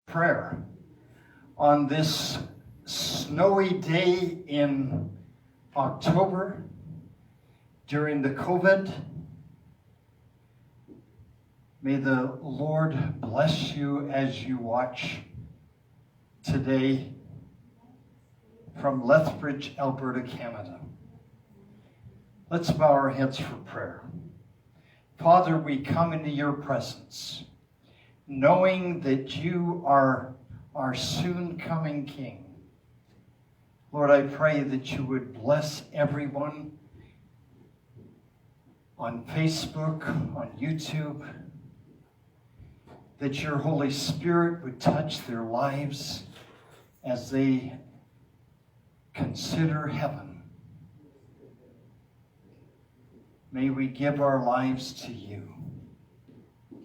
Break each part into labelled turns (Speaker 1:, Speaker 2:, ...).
Speaker 1: prayer on this snowy day in October during the COVID. May the Lord bless you as you watch today from Lethbridge, Alberta, Canada. Let's bow our heads for prayer. Father, we come into your presence, knowing that you are our soon-coming King. Lord, I pray that you would bless everyone on Facebook, on YouTube, that your Holy Spirit would touch their lives as they consider heaven. May we give our lives to you.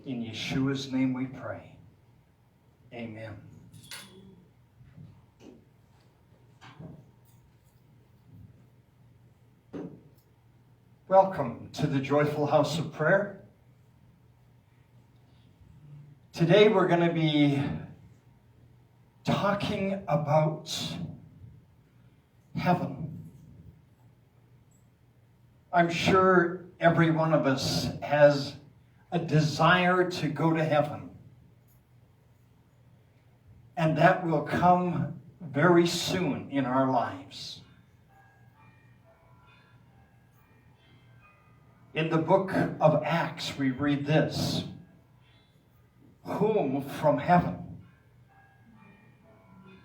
Speaker 1: In Yeshua's name we pray. Amen. Welcome to the Joyful House of Prayer. Today we're going to be talking about heaven. I'm sure every one of us has a desire to go to heaven. And that will come very soon in our lives. In the book of Acts, we read this: whom from heaven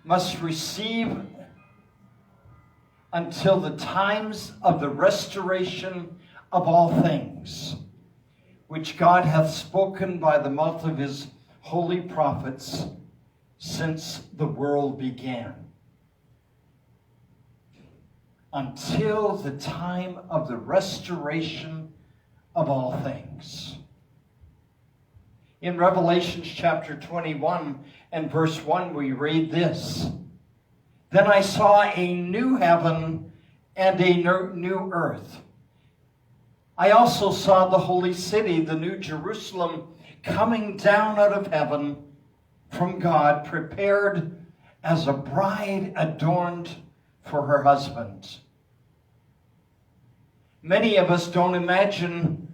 Speaker 1: must receive until the times of the restoration of all things, which God hath spoken by the mouth of his holy prophets since the world began. Until the time of the restoration of all things. In Revelation chapter 21 and verse 1, we read this: Then I saw a new heaven and a new earth. I also saw the holy city, the new Jerusalem, coming down out of heaven from God, prepared as a bride adorned for her husband. Many of us don't imagine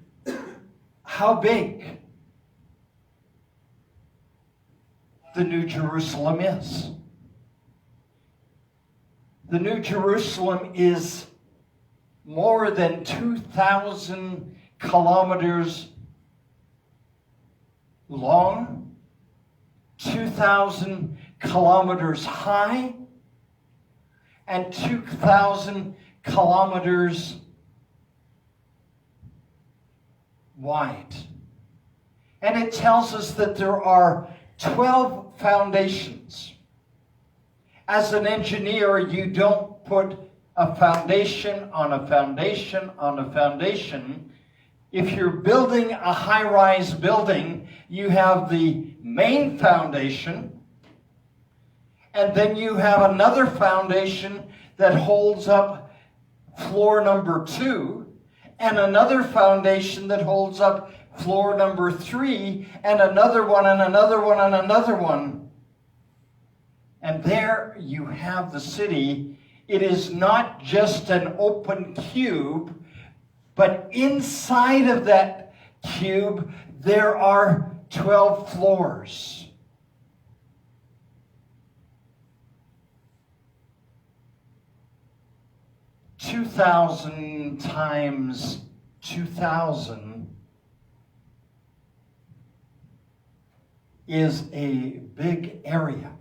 Speaker 1: how big the New Jerusalem is. The New Jerusalem is more than 2,000 kilometers long, 2,000 kilometers high, and 2,000 kilometers wide. And it tells us that there are 12 foundations. As an engineer, you don't put a foundation on a foundation on a foundation. If you're building a high-rise building, you have the main foundation, and then you have another foundation that holds up floor number 2, and another foundation that holds up floor number 3, and another one, and another one, and another one. And there you have the city. It is not just an open cube, but inside of that cube, there are 12 floors. $2,000 times 2,000 is a big area.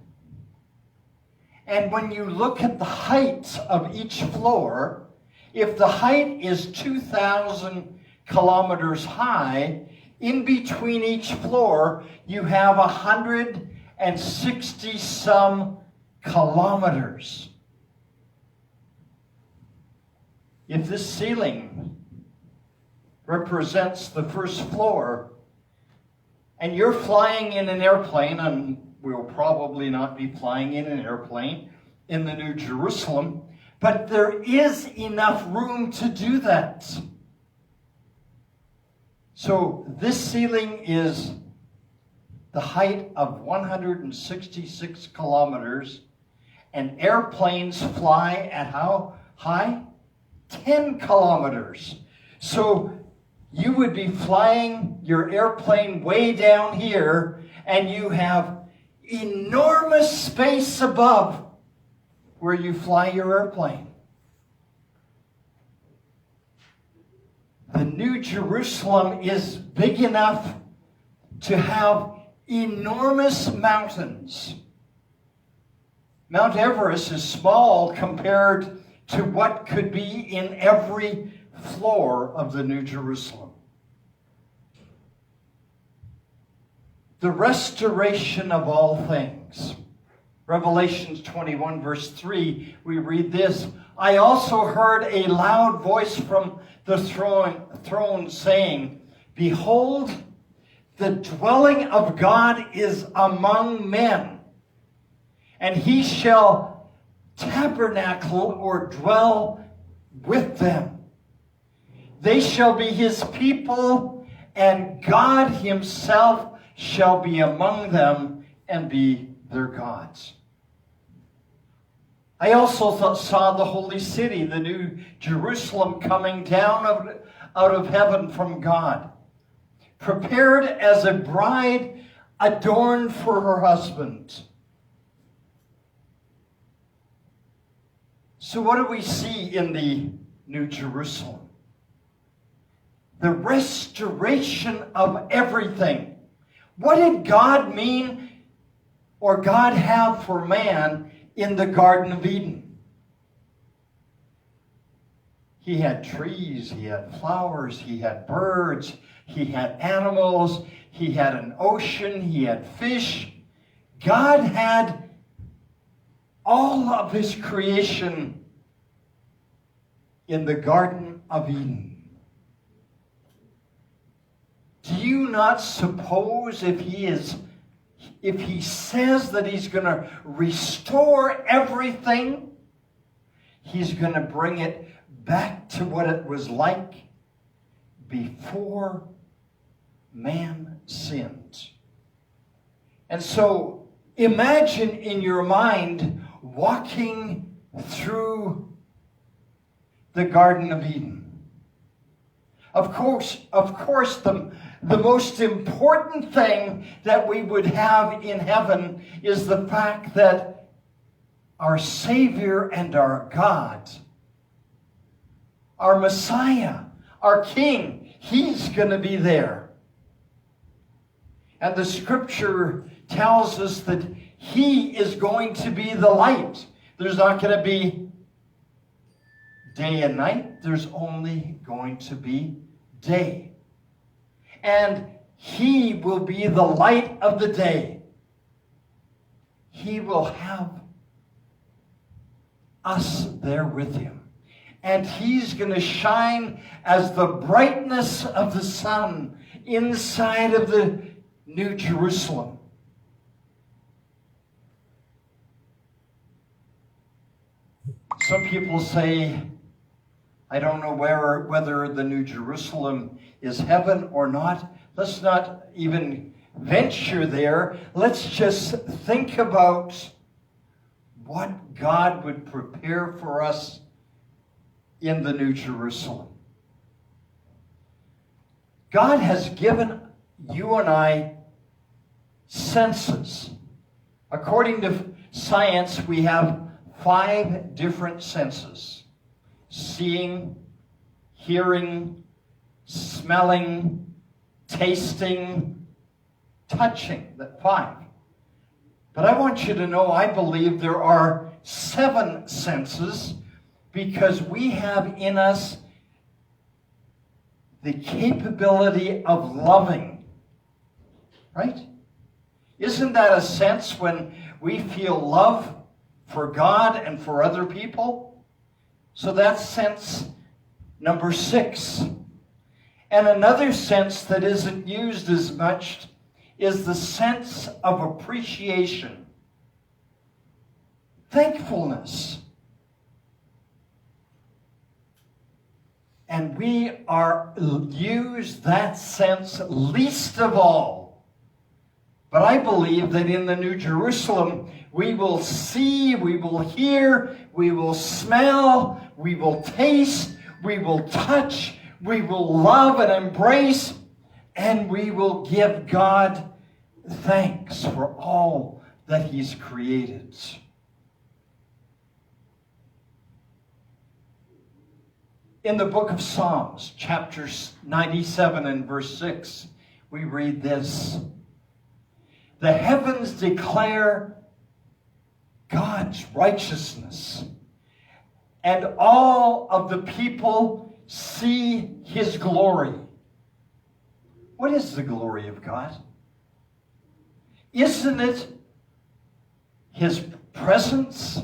Speaker 1: And when you look at the height of each floor, if the height is 2,000 kilometers high, in between each floor, you have 160 some kilometers. If this ceiling represents the first floor, and you're flying in an airplane, and we'll probably not be flying in an airplane in the New Jerusalem, but there is enough room to do that. So this ceiling is the height of 166 kilometers, and airplanes fly at how high? 10 kilometers. So you would be flying your airplane way down here, and you have enormous space above where you fly your airplane. The New Jerusalem is big enough to have enormous mountains. Mount Everest is small compared to what could be in every floor of the New Jerusalem. The restoration of all things. Revelations 21 verse 3, we read this, I also heard a loud voice from the throne saying, behold, the dwelling of God is among men, and he shall tabernacle or dwell with them. They shall be his people, and God himself shall be among them and be their gods. I also saw the holy city, the New Jerusalem, coming down out of heaven from God, prepared as a bride adorned for her husband. So what do we see in the New Jerusalem? The restoration of everything. What did God mean or God have for man in the Garden of Eden? He had trees, he had flowers, he had birds, he had animals, he had an ocean, he had fish. God had all of his creation in the Garden of Eden. Do you not suppose if he says that he's going to restore everything, he's going to bring it back to what it was like before man sinned? And so imagine in your mind walking through the Garden of Eden. Of course, the most important thing that we would have in heaven is the fact that our Savior and our God, our Messiah, our King, he's going to be there. And the scripture tells us that he is going to be the light. There's not going to be day and night. There's only going to be day. And he will be the light of the day. He will have us there with him. And he's going to shine as the brightness of the sun inside of the New Jerusalem. Some people say, I don't know whether the New Jerusalem is heaven or not. Let's not even venture there. Let's just think about what God would prepare for us in the New Jerusalem. God has given you and I senses. According to science, we have 5 different senses. Seeing, hearing, smelling, tasting, touching. That 5. But I want you to know, I believe there are 7 senses because we have in us the capability of loving. Right? Isn't that a sense when we feel love for God and for other people? So that's sense number 6. And another sense that isn't used as much is the sense of appreciation. Thankfulness. And we use that sense least of all. But I believe that in the New Jerusalem, we will see, we will hear, we will smell, we will taste, we will touch, we will love and embrace, and we will give God thanks for all that He's created. In the book of Psalms, chapter 97 and verse 6, we read this: "The heavens declare God's righteousness, and all of the people see His glory." What is the glory of God? Isn't it His presence?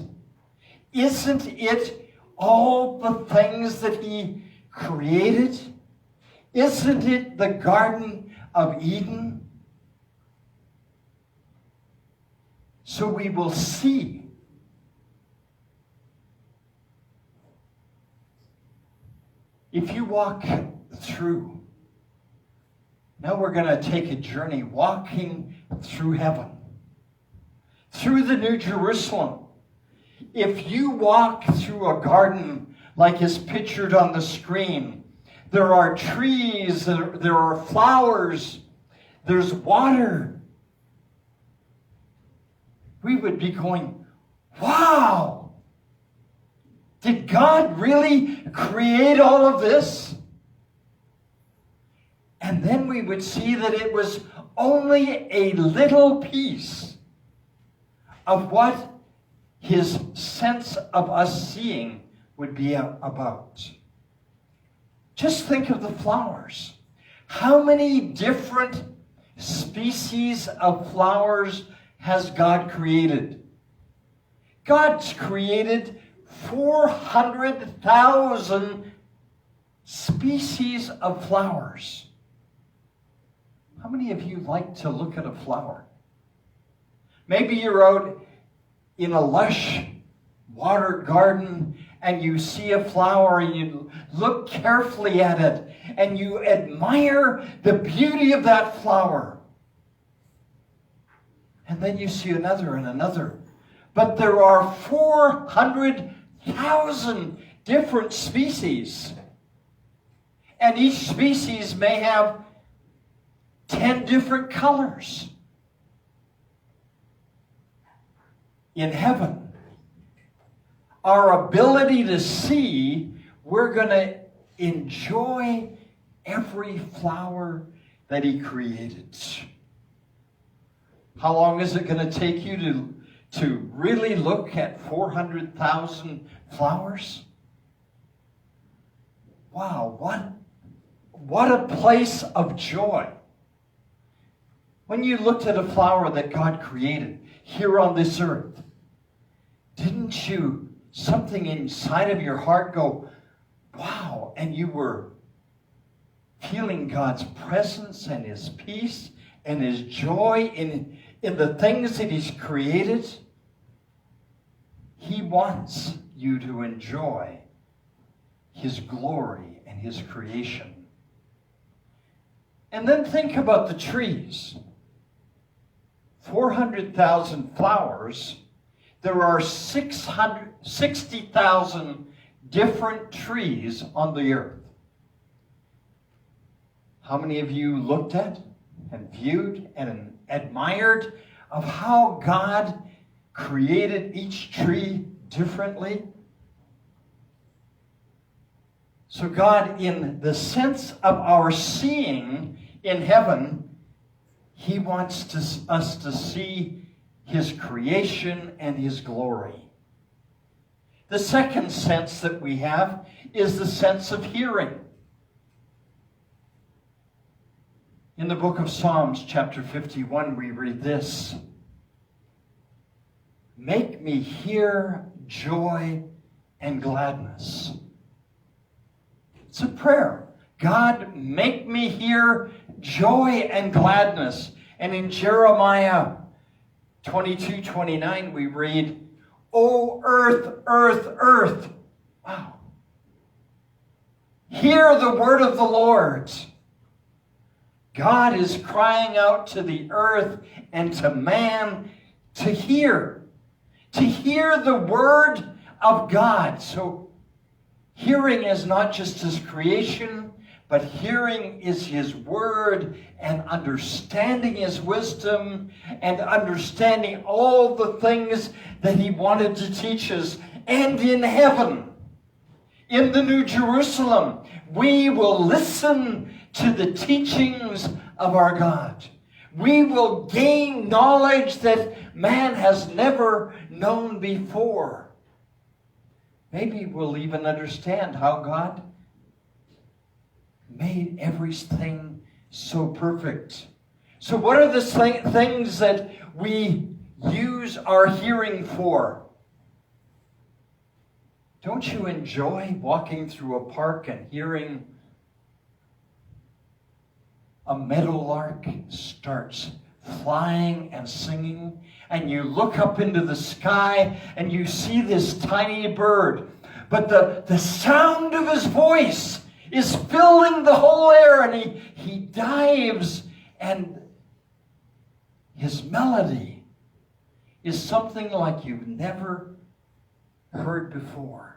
Speaker 1: Isn't it all the things that He created? Isn't it the Garden of Eden? So we will see. If you walk through, now we're going to take a journey walking through heaven, through the New Jerusalem. If you walk through a garden like is pictured on the screen, there are trees, there are flowers, there's water. We would be going, wow! Did God really create all of this? And then we would see that it was only a little piece of what His sense of us seeing would be about. Just think of the flowers. How many different species of flowers has God created? God's created 400,000 species of flowers. How many of you like to look at a flower? Maybe you're out in a lush water garden and you see a flower and you look carefully at it and you admire the beauty of that flower. And then you see another and another. But there are 400,000 different species. And each species may have 10 different colors. In heaven, our ability to see, we're going to enjoy every flower that He created. How long is it going to take you to really look at 400,000 flowers? Wow, what a place of joy. When you looked at a flower that God created here on this earth, didn't you, something inside of your heart go, wow, and you were feeling God's presence and His peace and His joy in the things that He's created? He wants you to enjoy His glory and His creation. And then think about the trees. 400,000 flowers. There are 60,000 different trees on the earth. How many of you looked at and viewed and admired of how God created each tree differently? So God, in the sense of our seeing in heaven, He wants us to see His creation and His glory. The second sense that we have is the sense of hearing. In the book of Psalms, chapter 51, we read this: "Make me hear joy and gladness." It's a prayer. God, make me hear joy and gladness. And in Jeremiah 22:29, we read, "O earth, earth, earth." Wow. "Hear the word of the Lord. God is crying out to the earth and to man to hear the word of God. So hearing is not just his creation, but hearing is his word, and understanding his wisdom, and understanding all the things that he wanted to teach us. And in heaven, in the New Jerusalem, we will listen to the teachings of our God. We will gain knowledge that man has never known before. Maybe we'll even understand how God made everything so perfect. So what are the things that we use our hearing for? Don't you enjoy walking through a park and hearing a meadowlark starts flying and singing, and you look up into the sky and you see this tiny bird, but the sound of his voice is filling the whole air, and he dives, and his melody is something like you've never heard before.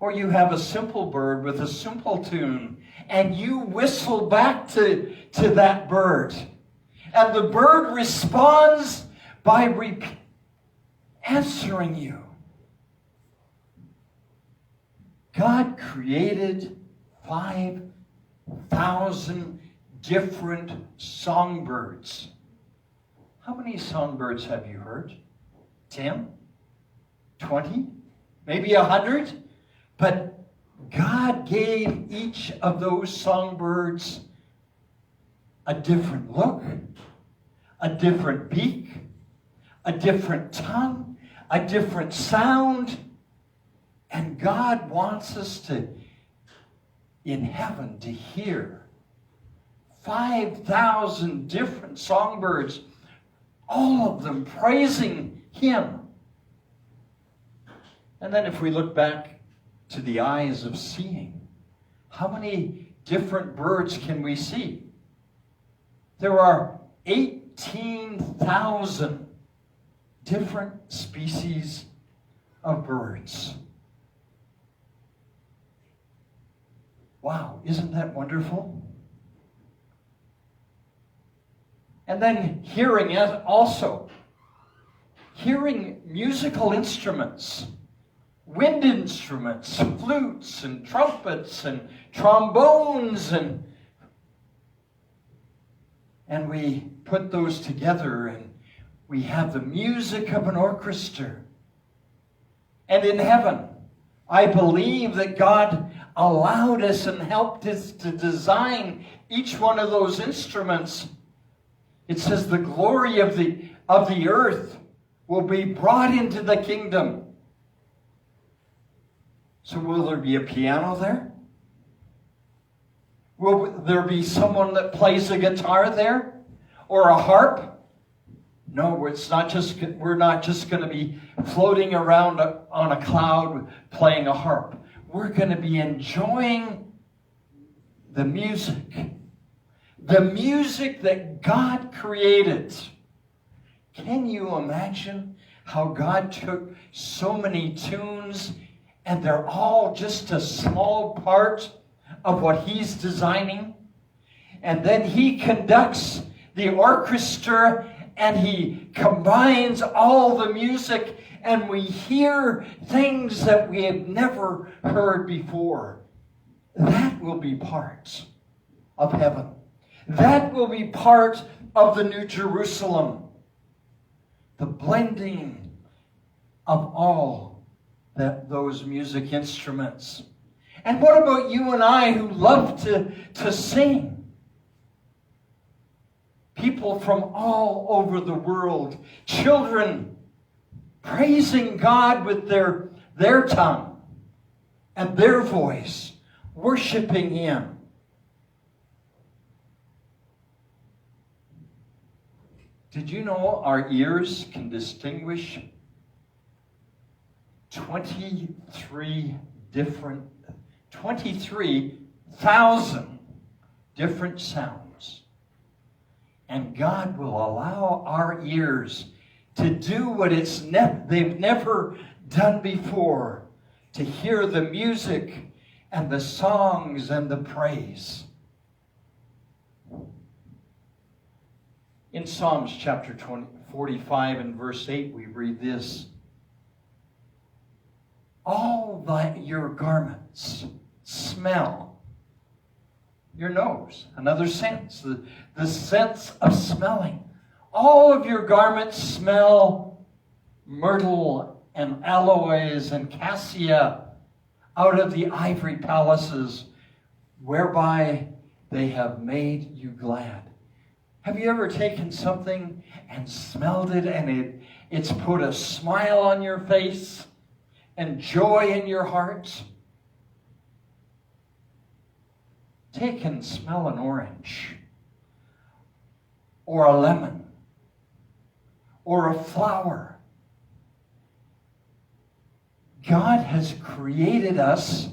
Speaker 1: Or you have a simple bird with a simple tune, and you whistle back to that bird. And the bird responds by answering you. God created 5,000 different songbirds. How many songbirds have you heard? 10? 20? Maybe 100? But God gave each of those songbirds a different look, a different beak, a different tongue, a different sound. And God wants us to, in heaven, to hear 5,000 different songbirds, all of them praising him. And then if we look back to the eyes of seeing, how many different birds can we see? There are 18,000 different species of birds. Wow, isn't that wonderful? And then hearing it also. Hearing musical instruments. Wind instruments, flutes and trumpets and trombones, and we put those together and we have the music of an orchestra. And in heaven, I believe that God allowed us and helped us to design each one of those instruments. It says the glory of the earth will be brought into the kingdom. So will there be a piano there? Will there be someone that plays a guitar there? Or a harp? No, it's not just, we're not just going to be floating around on a cloud playing a harp. We're going to be enjoying the music that God created. Can you imagine how God took so many tunes and they're all just a small part of what he's designing? And then he conducts the orchestra and he combines all the music, and we hear things that we have never heard before. That will be part of heaven. That will be part of the New Jerusalem. The blending of all those music instruments. And what about you and I who love to sing? People from all over the world, children praising God with their tongue and their voice, worshiping him. Did you know our ears can distinguish 23 12,000 different sounds. And God will allow our ears to do what they've never done before, to hear the music and the songs and the praise. In Psalms chapter 45 and verse 8, we read this: all your garments smell. Your nose, another sense, the sense of smelling. All of your garments smell myrtle and aloes and cassia out of the ivory palaces whereby they have made you glad. Have you ever taken something and smelled it and it's put a smile on your face and joy in your heart? Take and smell an orange or a lemon or a flower. God has created us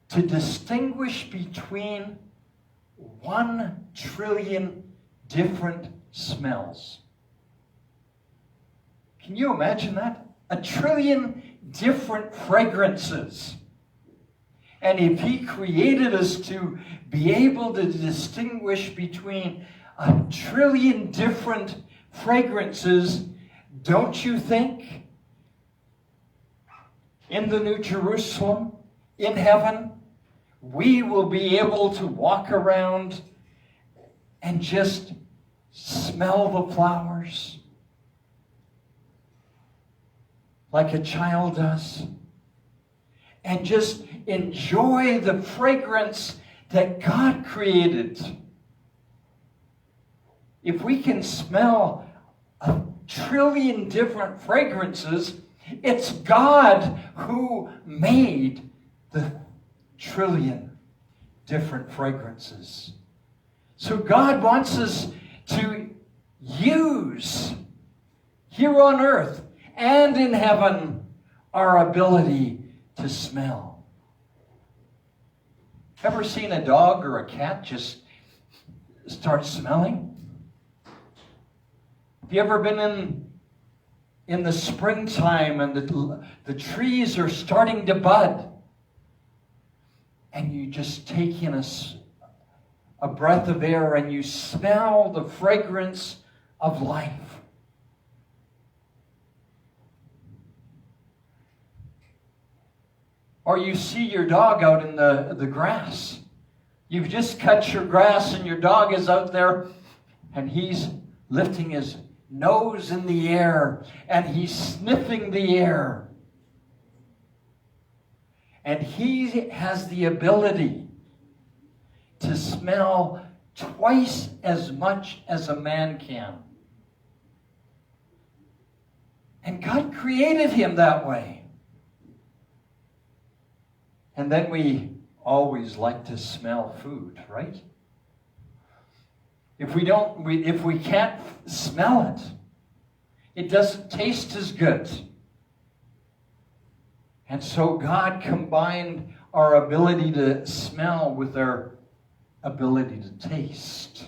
Speaker 1: to distinguish between 1 trillion different smells. Can you imagine that? 1 trillion different fragrances. And if He created us to be able to distinguish between 1 trillion different fragrances, don't you think in the New Jerusalem, in heaven, we will be able to walk around and just smell the flowers like a child does, and just enjoy the fragrance that God created? If we can smell 1 trillion different fragrances, it's God who made the 1 trillion different fragrances. So God wants us to use here on earth and in heaven our ability to smell. Ever seen a dog or a cat just start smelling? Have you ever been in the springtime and the trees are starting to bud, and you just take in a breath of air and you smell the fragrance of life? Or you see your dog out in the grass. You've just cut your grass and your dog is out there and he's lifting his nose in the air and he's sniffing the air. And he has the ability to smell twice as much as a man can. And God created him that way. And then we always like to smell food, right? If we can't smell it, it doesn't taste as good. And so God combined our ability to smell with our ability to taste.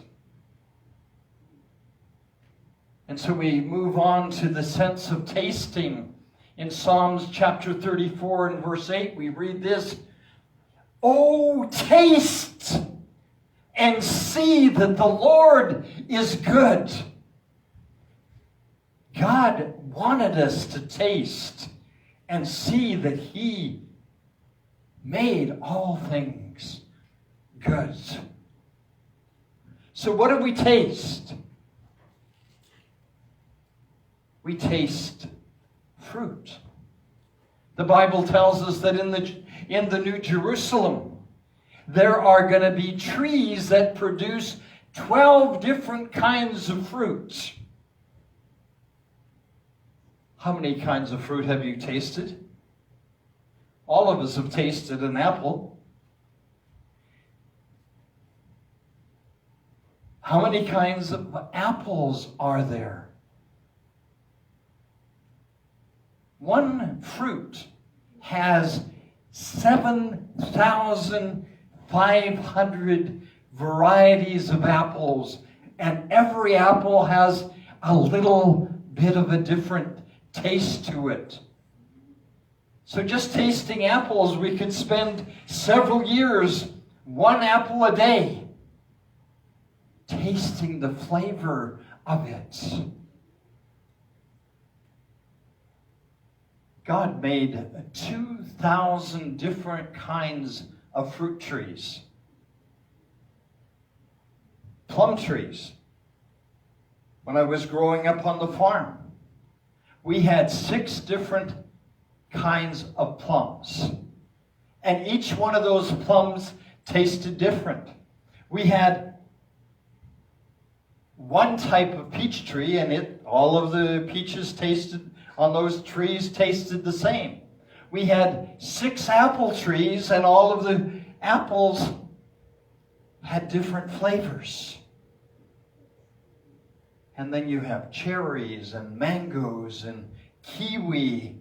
Speaker 1: And so we move on to the sense of tasting. In Psalms chapter 34 and verse 8, we read this: "Oh, taste and see that the Lord is good." God wanted us to taste and see that He made all things good. So what do we taste? We taste fruit. The Bible tells us that in the New Jerusalem, there are going to be trees that produce 12 different kinds of fruit. How many kinds of fruit have you tasted? All of us have tasted an apple. How many kinds of apples are there? One fruit has 7,500 varieties of apples, and every apple has a little bit of a different taste to it. So just tasting apples, we could spend several years, one apple a day, tasting the flavor of it. God made 2,000 different kinds of fruit trees. Plum trees. When I was growing up on the farm, we had 6 different kinds of plums. And each one of those plums tasted different. We had one type of peach tree, and all of the peaches tasted on those trees tasted the same. We had 6 apple trees, and all of the apples had different flavors. And then you have cherries and mangoes and kiwi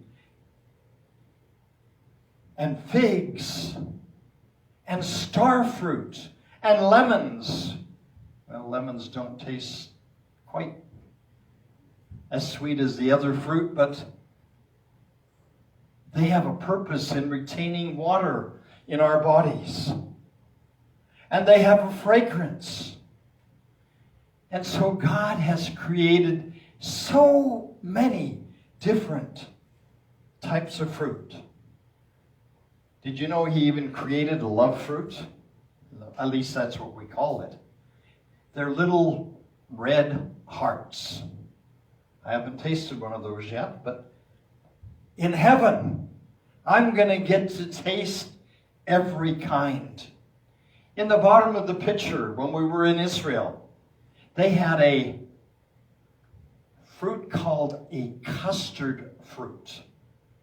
Speaker 1: and figs and star fruit and lemons. Well, lemons don't taste quite as sweet as the other fruit, but they have a purpose in retaining water in our bodies. And they have a fragrance. And so God has created so many different types of fruit. Did you know He even created a love fruit? At least that's what we call it. They're little red hearts. I haven't tasted one of those yet, but in heaven, I'm going to get to taste every kind. In the bottom of the picture, when we were in Israel, they had a fruit called a custard fruit.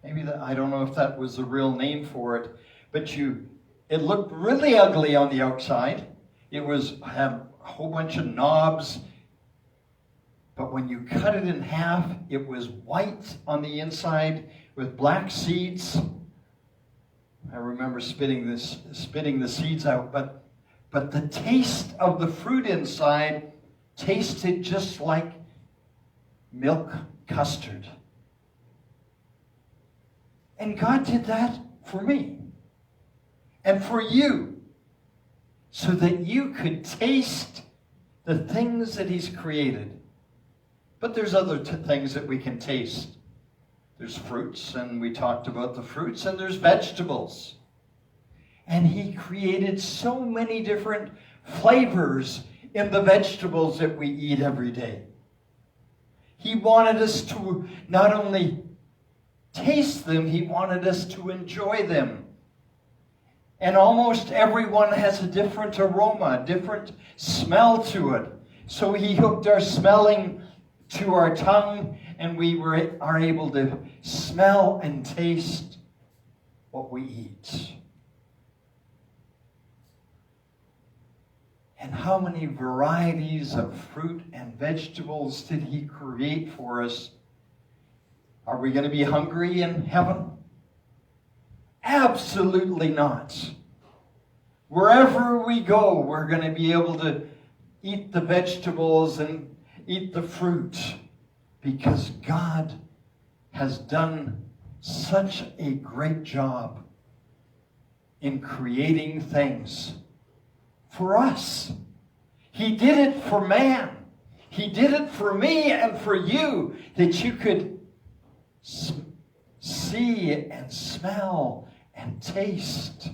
Speaker 1: I don't know if that was the real name for it, but it looked really ugly on the outside. It had a whole bunch of knobs, but when you cut it in half, it was white on the inside with black seeds. I remember spitting the seeds out, but the taste of the fruit inside tasted just like milk custard. And God did that for me and for you, so that you could taste the things that He's created. But there's other things that we can taste. There's fruits, and we talked about the fruits, and there's vegetables. And He created so many different flavors in the vegetables that we eat every day. He wanted us to not only taste them, He wanted us to enjoy them. And almost everyone has a different aroma, a different smell to it. So He hooked our smelling to our tongue, and we are able to smell and taste what we eat. And how many varieties of fruit and vegetables did He create for us? Are we going to be hungry in heaven? Absolutely not. Wherever we go, we're going to be able to eat the vegetables and eat the fruit, because God has done such a great job in creating things for us. He did it for man. He did it for me and for you, that you could see and smell and taste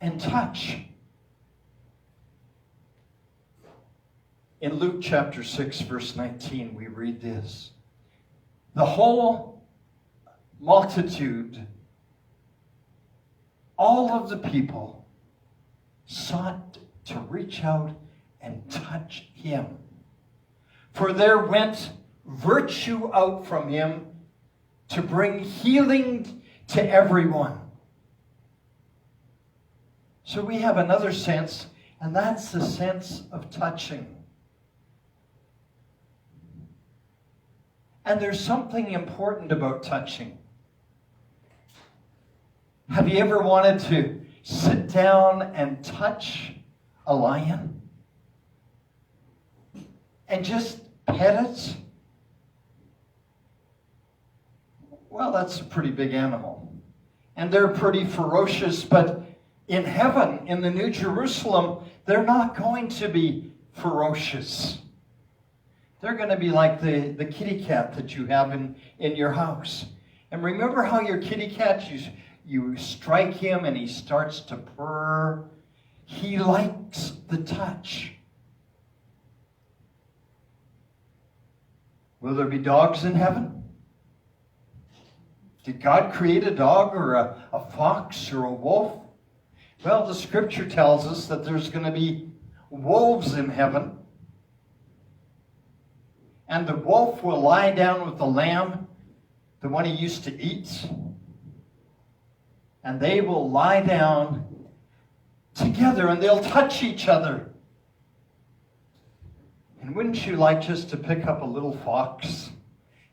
Speaker 1: and touch. In Luke chapter 6, verse 19, we read this. The whole multitude, all of the people, sought to reach out and touch Him. For there went virtue out from Him to bring healing to everyone. So we have another sense, and that's the sense of touching. And there's something important about touching. Have you ever wanted to sit down and touch a lion? And just pet it? Well, that's a pretty big animal. And they're pretty ferocious, but in heaven, in the New Jerusalem, they're not going to be ferocious. They're going to be like the kitty cat that you have in your house. And remember how your kitty cat, you strike him and he starts to purr. He likes the touch. Will there be dogs in heaven? Did God create a dog or a fox or a wolf? Well, the scripture tells us that there's going to be wolves in heaven. And the wolf will lie down with the lamb, the one he used to eat. And they will lie down together and they'll touch each other. And wouldn't you like just to pick up a little fox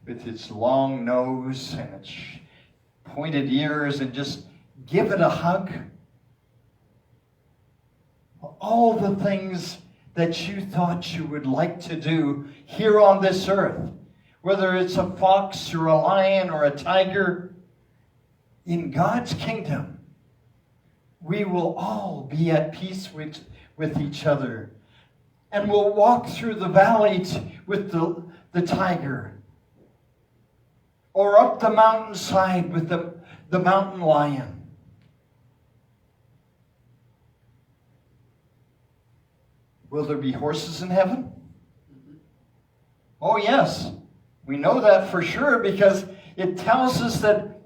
Speaker 1: with its long nose and its pointed ears and just give it a hug? All the things that you thought you would like to do here on this earth, whether it's a fox or a lion or a tiger, in God's kingdom, we will all be at peace with each other. And we'll walk through the valley with the tiger, or up the mountainside with the mountain lion. Will there be horses in heaven? Oh, yes. We know that for sure because it tells us that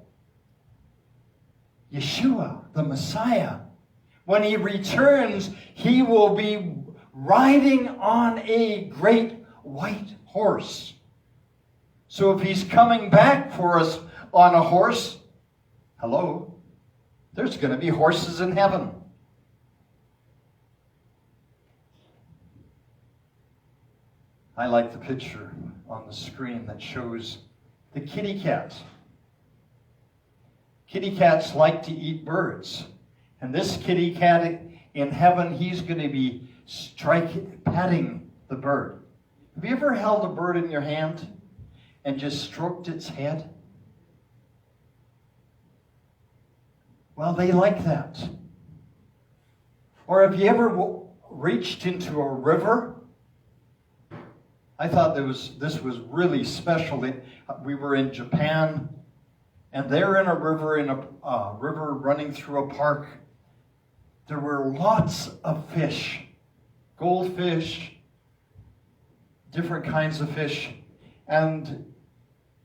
Speaker 1: Yeshua, the Messiah, when he returns, he will be riding on a great white horse. So if he's coming back for us on a horse, hello, there's going to be horses in heaven. I like the picture on the screen that shows the kitty cat. Kitty cats like to eat birds. And this kitty cat in heaven, he's going to be patting the bird. Have you ever held a bird in your hand and just stroked its head? Well, they like that. Or have you ever reached into a river? I thought this was really special. We were in Japan, and there in a river running through a park, there were lots of fish, goldfish, different kinds of fish. And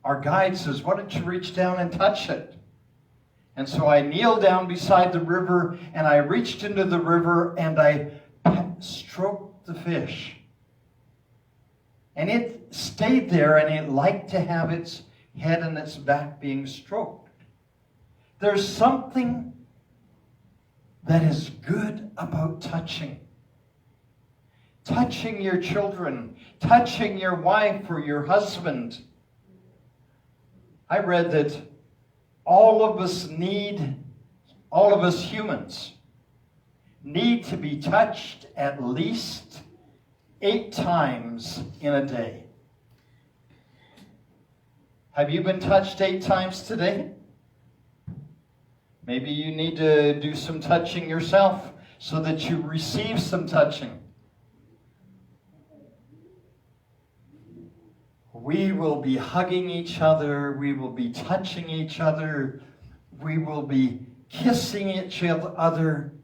Speaker 1: our guide says, why don't you reach down and touch it? And so I kneeled down beside the river, and I reached into the river, and I stroked the fish. And it stayed there, and it liked to have its head and its back being stroked. There's something that is good about touching. Touching your children, touching your wife or your husband. I read that all of us humans, need to be touched at least 8 times in a day. Have you been touched 8 times today? Maybe you need to do some touching yourself so that you receive some touching. We will be hugging each other. We will be touching each other. We will be kissing each other.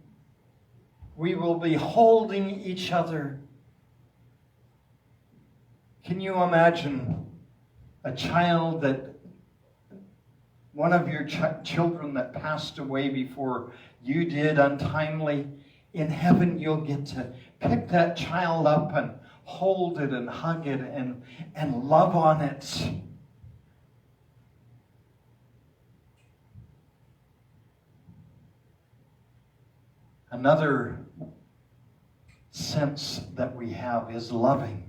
Speaker 1: We will be holding each other. Can you imagine a child one of your children that passed away before you did untimely? In heaven, you'll get to pick that child up and hold it and hug it and love on it. Another sense that we have is loving.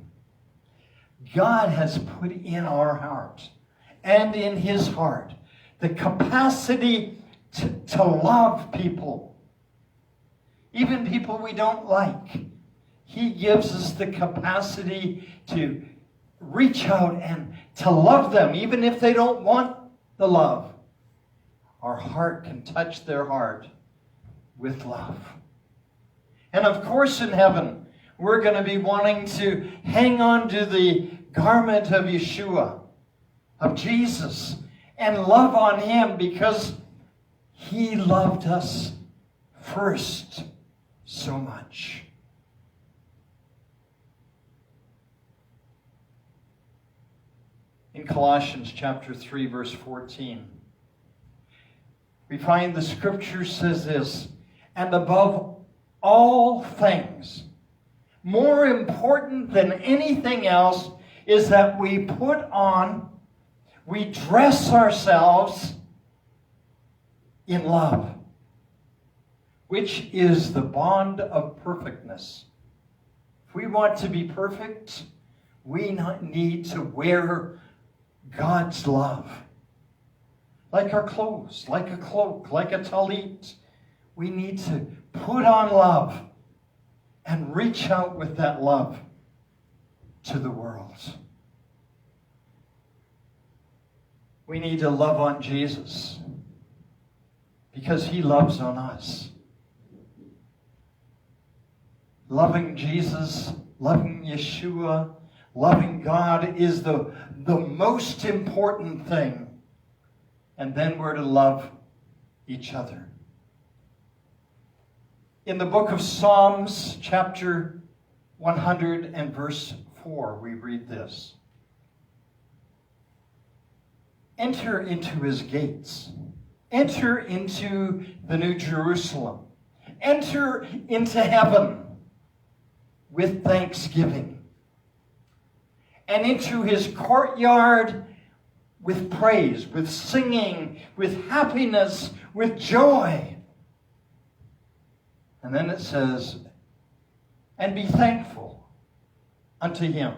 Speaker 1: God has put in our heart and in his heart the capacity to love people, even people we don't like. He gives us the capacity to reach out and to love them, even if they don't want the love. Our heart can touch their heart with love. And of course in heaven, we're going to be wanting to hang on to the garment of Yeshua, of Jesus, and love on him because he loved us first so much. In Colossians chapter 3, verse 14, we find the scripture says this, and above all things, more important than anything else, is that we dress ourselves in love, which is the bond of perfectness. If we want to be perfect, we need to wear God's love. Like our clothes, like a cloak, like a talit. We need to put on love and reach out with that love to the world. We need to love on Jesus because he loves on us. Loving Jesus, loving Yeshua, loving God is the most important thing. And then we're to love each other. In the book of Psalms, chapter 100 and verse 4, we read this. Enter into his gates. Enter into the New Jerusalem. Enter into heaven with thanksgiving. And into his courtyard with praise, with singing, with happiness, with joy. And then it says, and be thankful unto him.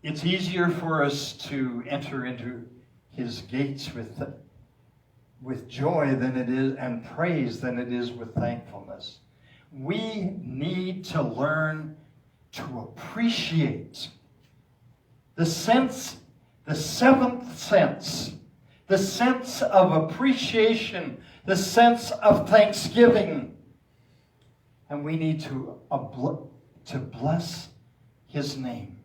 Speaker 1: It's easier for us to enter into his gates with joy than it is, and praise than it is with thankfulness. We need to learn to appreciate the seventh sense, the sense of appreciation, the sense of thanksgiving. And we need to bless his name.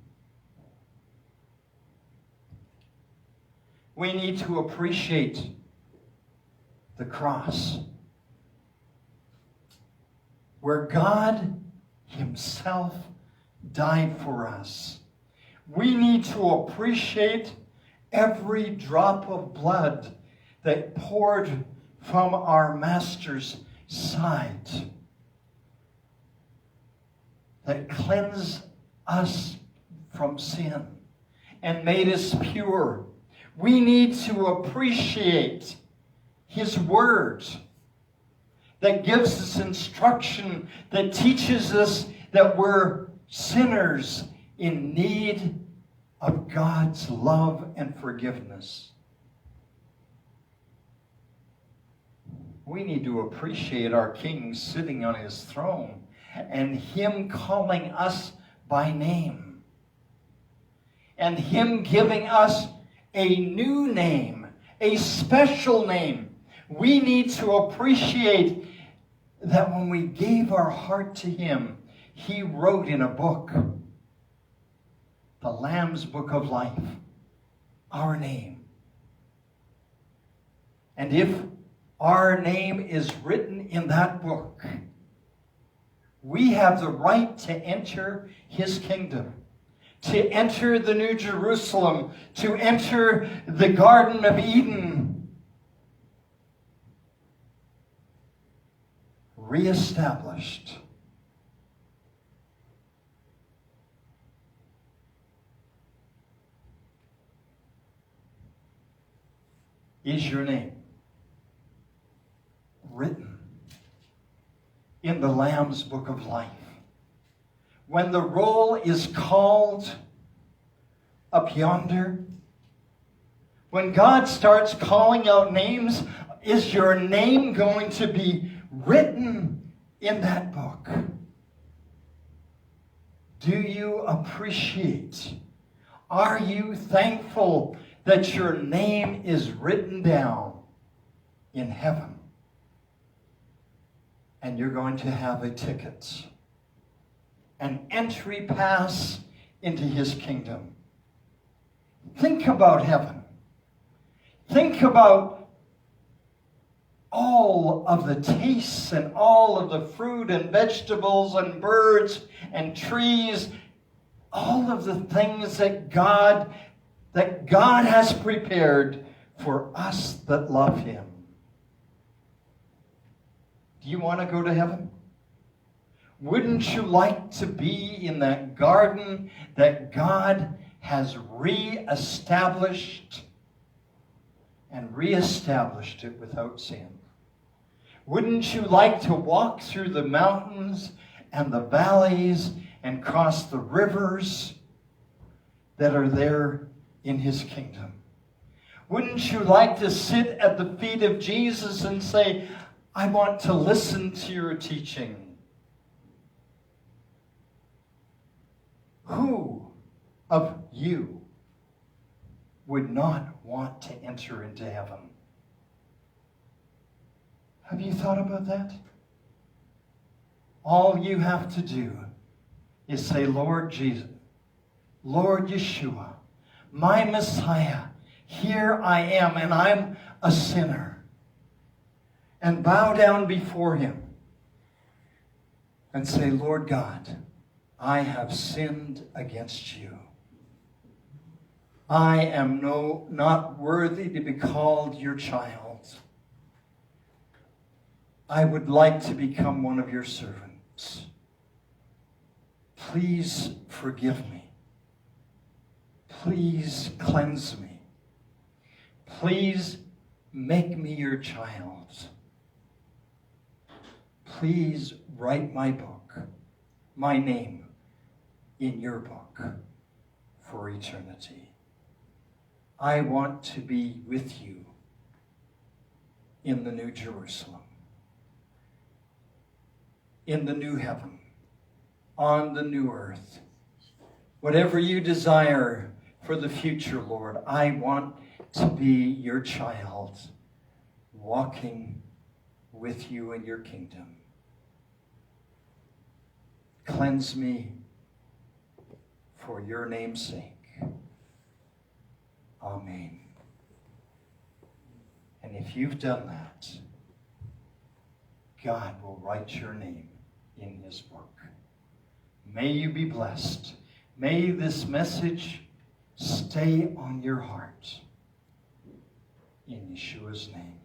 Speaker 1: We need to appreciate the cross, where God himself died for us. We need to appreciate every drop of blood that poured from our Master's side, that cleansed us from sin and made us pure. We need to appreciate his word that gives us instruction, that teaches us that we're sinners in need of God's love and forgiveness. We need to appreciate our King sitting on his throne and him calling us by name, and him giving us a new name, a special name. We need to appreciate that when we gave our heart to him, he wrote in a book, the Lamb's Book of Life, our name. And if our name is written in that book, we have the right to enter his kingdom, to enter the New Jerusalem, to enter the Garden of Eden, reestablished. Is your name written in the Lamb's Book of Life? When the roll is called, up yonder? When God starts calling out names, is your name going to be written in that book? Do you appreciate? Are you thankful that your name is written down in heaven? And you're going to have a ticket, an entry pass into his kingdom. Think about heaven. Think about all of the tastes and all of the fruit and vegetables and birds and trees, all of the things that God has prepared for us that love him. Do you want to go to heaven? Wouldn't you like to be in that garden that God has reestablished and reestablished it without sin? Wouldn't you like to walk through the mountains and the valleys and cross the rivers that are there in his kingdom? Wouldn't you like to sit at the feet of Jesus and say, I want to listen to your teaching? Who of you would not want to enter into heaven? Have you thought about that? All you have to do is say, Lord Jesus, Lord Yeshua, my Messiah, here I am, and I'm a sinner. And bow down before him and say, Lord God, I have sinned against you. I am not worthy to be called your child. I would like to become one of your servants. Please forgive me. Please cleanse me. Please make me your child. Please write my book, my name, in your book for eternity. I want to be with you in the New Jerusalem, in the new heaven, on the new earth. Whatever you desire for the future, Lord, I want to be your child, walking with you in your kingdom. Cleanse me for your name's sake. Amen. And if you've done that, God will write your name in his book. May you be blessed. May this message stay on your heart. In Yeshua's name.